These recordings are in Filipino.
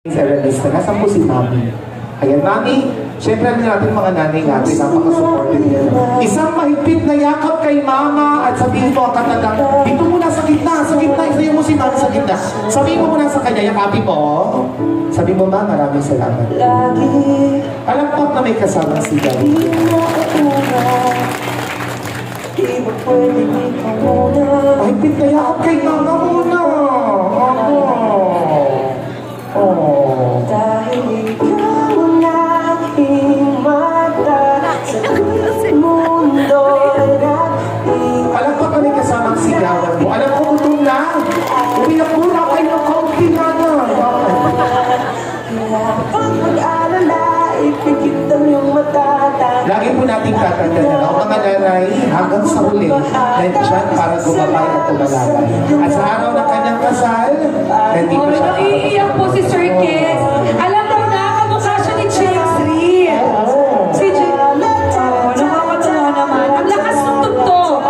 Serenista, nasan po si Mami? Ayan, Mami, syempre natin mga nanay natin, napaka-supportive niya. Isang mahigpit na yakap kay Mama at sabihin mo ang katagang, dito muna sa gitna, isayo mo si Mami sa gitna. Sabihin mo muna sa kanya, yakapin mo. Sabihin mo, Ma, maraming salamat. Alam ko na may kasama si Daddy. Mahigpit na yakap kay Mama muna. Dahil ikaw ang aking mata sa mundo ay alam ko pa rin kasama ang sigawan mo. Alam ko gutom na. Umiyak-ura kayo ng kaunti na na. wala pang mag-alala, ipikit ang iyong matata. Lagi po natin tatanda na ang mga nanay hanggang sa huli nandiyan para gumabay at tumalagay. At sa araw ng kanyang kasal, nandito siya. Iiyak po si Sir Kes. Alam mo na, kamukha siya ni James Reed. Si James, nakakatawa naman. Ang lakas ng tugtog.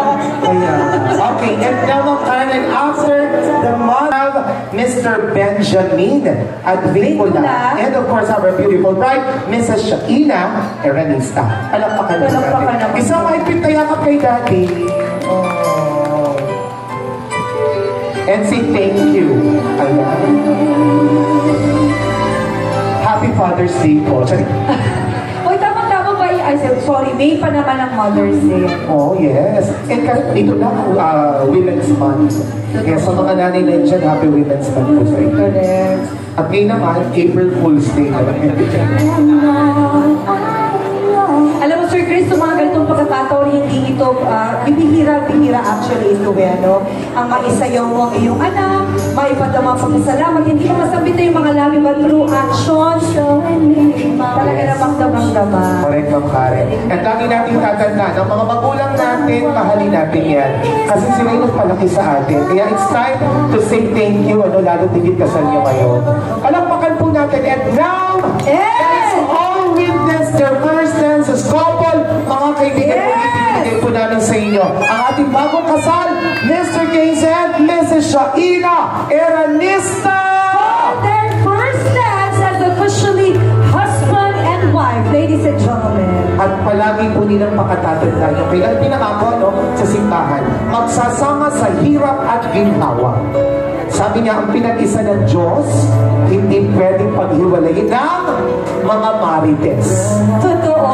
Okay, and now and after the month of Mr. Benjamin Advincula, and of course our beautiful bride, Mrs. Shaina Eranista. Palakpakan natin. Isang mahigpit na yakap kay Daddy. And say thank you. Ayan. Happy Father's Day po. Uy, tama-tama ba? Ay, sorry, May pa naman ang Mother's Day. Oh, yes. And dito na, Women's Month. Kaya sa mga nanay na dyan, Happy Women's Month po sa inyo. Correct. At ngayon naman, April Fool's Day naman. Alam mo, Sir Chris, mga ganitong pagkakataon, hindi ito, bibihira actually ito, ano? Ang maisayaw mo ang iyong anak, maipadama pagkasalamat, hindi mo masabit na yung mga labi, but through actions, talaga namang damang-dama. Correct, Ma'am Karen. At lagi natin tatandaan, ang mga magulang natin, mahalin natin yan. Kasi sila yung nagpalaki sa atin. Kaya it's time to say thank you, lalo tigit kasal niyo ngayon. Palakpakan po natin. And now, let's all witness their first dance as couple. Mga kaibigan po, ibibigay po namin sa inyo ang ating bagong kasal, Mr. James and Mrs. Shaina Eranista! Their first dance as officially husband and wife, ladies and gentlemen. At palagi po nilang makatatandaan yung kailan pinangako sa simbahan, magsasama sa hirap at ginhawa. Sabi niya, ang pinag-isa ng Diyos, hindi pwedeng paghiwalayin ng mga marites. Totoo.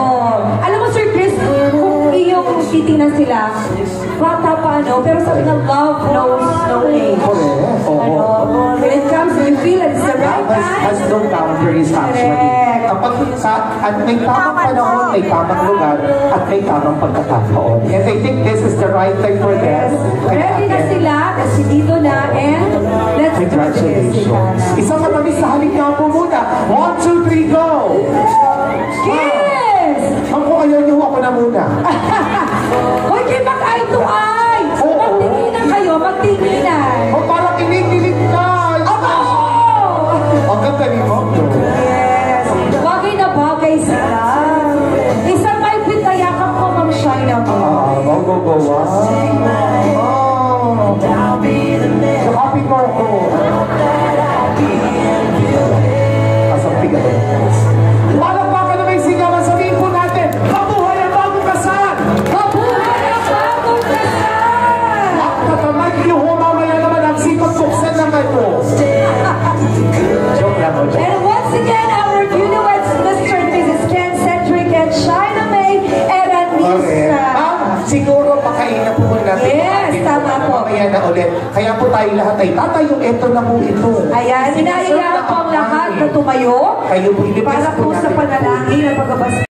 Alam mo, Sir Chris, kung iyong titingnan sila, bata pa, pero sabi na love knows no age. Correct. When it comes, you feel it's the right time. Has no boundaries actually. Kapag at may tamang panahon, may tamang lugar, at may tamang pagkakataon. And I think this is the right time for them. Ready na sila, kasi dito na, and let's do this. Congratulations. Isang matamis sa halik nga po muna. 1, 2, 3, go! Kiss! Ako ayaw niyo, ako na muna. Hoy, kayo mag-eye to eye! Magtinginan kayo, magtinginan! O parang kinikilig ka! Ang ganda mo. Yes! Bagay na bagay sila. Isang mahigpit na yakap ko, Ma'am Shaina mo. Go. Happy birthday! Kasampi ka doon. Palakpakan na may sigawan, sabihin po natin, mabuhay ang bagong kasal! Mabuhay ang bagong kasal! At katamad niyo ho, mamaya naman ang sikot buksan naman po. Joke lang. And once again, our newlyweds, Mr. and Mrs. Ken Cedric and Shaina May Eranista. Siguro pakain na po natin. Yes, tama po. Mamaya na ulit. Kaya po tayo lahat ay tatayong eto na po ito. Ayan, inaiya po ang lahat na tumayo Kayo po, para po sa panalangin at pagbabas.